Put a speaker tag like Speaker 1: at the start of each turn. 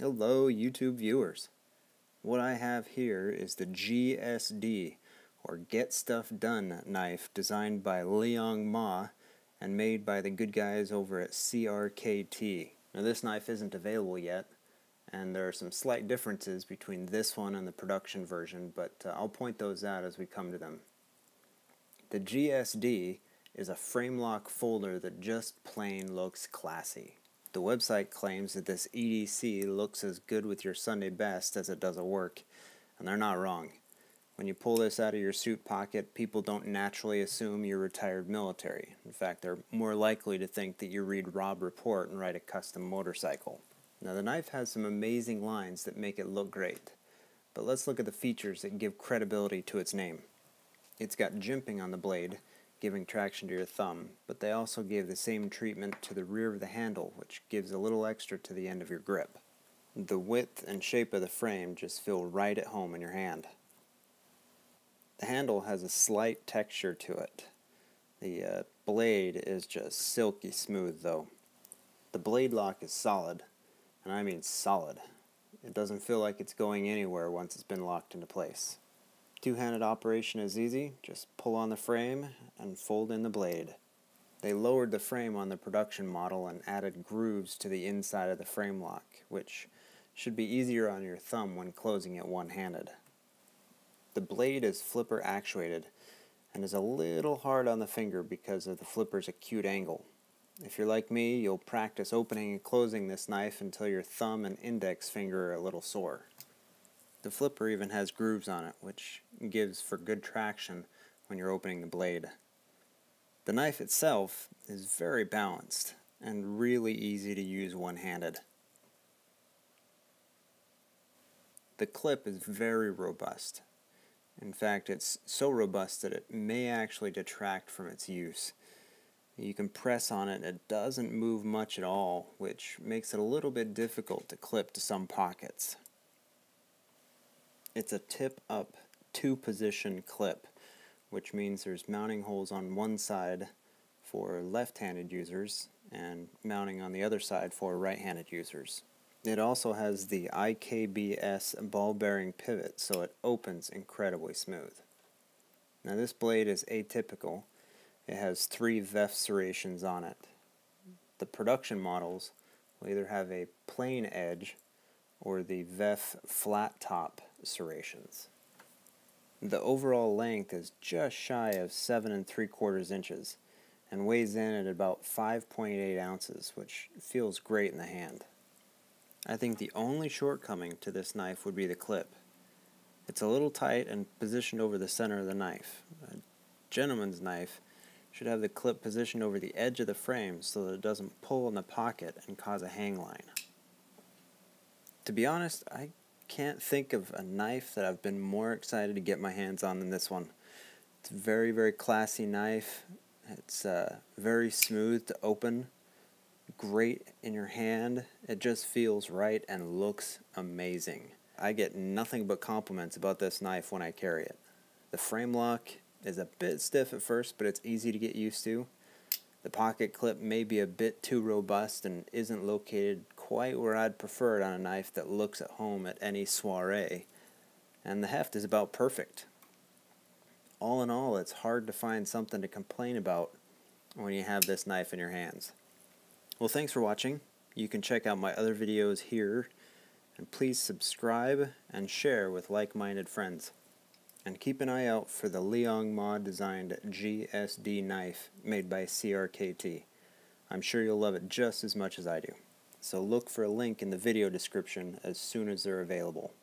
Speaker 1: Hello YouTube viewers. What I have here is the GSD, or Get Stuff Done knife, designed by Liong and made by the good guys over at CRKT. Now this knife isn't available yet, and there are some slight differences between this one and the production version, but I'll point those out as we come to them. The GSD is a frame lock folder that just plain looks classy. The website claims that this EDC looks as good with your Sunday best as it does at work, and they're not wrong. When you pull this out of your suit pocket, people don't naturally assume you're retired military. In fact, they're more likely to think that you read Rob Report and ride a custom motorcycle. Now the knife has some amazing lines that make it look great, but let's look at the features that give credibility to its name. It's got jimping on the blade, giving traction to your thumb, but they also gave the same treatment to the rear of the handle, which gives a little extra to the end of your grip. The width and shape of the frame just feel right at home in your hand. The handle has a slight texture to it. The blade is just silky smooth though. The blade lock is solid, and I mean solid. It doesn't feel like it's going anywhere once it's been locked into place. Two-handed operation is easy. Just pull on the frame and fold in the blade. They lowered the frame on the production model and added grooves to the inside of the frame lock, which should be easier on your thumb when closing it one-handed. The blade is flipper actuated and is a little hard on the finger because of the flipper's acute angle. If you're like me, you'll practice opening and closing this knife until your thumb and index finger are a little sore. The flipper even has grooves on it, which gives for good traction when you're opening the blade. The knife itself is very balanced and really easy to use one-handed. The clip is very robust. In fact, it's so robust that it may actually detract from its use. You can press on it, it doesn't move much at all, which makes it a little bit difficult to clip to some pockets. It's a tip-up, two-position clip, which means there's mounting holes on one side for left-handed users and mounting on the other side for right-handed users. It also has the IKBS ball bearing pivot, so it opens incredibly smooth. Now this blade is atypical. It has 3 VEF serrations on it. The production models will either have a plain edge or the VEF flat top serrations. The overall length is just shy of 7 3/4 inches and weighs in at about 5.8 ounces, which feels great in the hand. I think the only shortcoming to this knife would be the clip. It's a little tight and positioned over the center of the knife. A gentleman's knife should have the clip positioned over the edge of the frame so that it doesn't pull in the pocket and cause a hang line. To be honest, I can't think of a knife that I've been more excited to get my hands on than this one. It's a very, very classy knife. It's very smooth to open, great in your hand. It just feels right and looks amazing. I get nothing but compliments about this knife when I carry it. The frame lock is a bit stiff at first, but it's easy to get used to. The pocket clip may be a bit too robust and isn't located quite where I'd prefer it on a knife that looks at home at any soiree, and the heft is about perfect. All in all, it's hard to find something to complain about when you have this knife in your hands. Well, thanks for watching. You can check out my other videos here, and please subscribe and share with like-minded friends. And keep an eye out for the Liong designed GSD knife made by CRKT. I'm sure you'll love it just as much as I do. So look for a link in the video description as soon as they're available.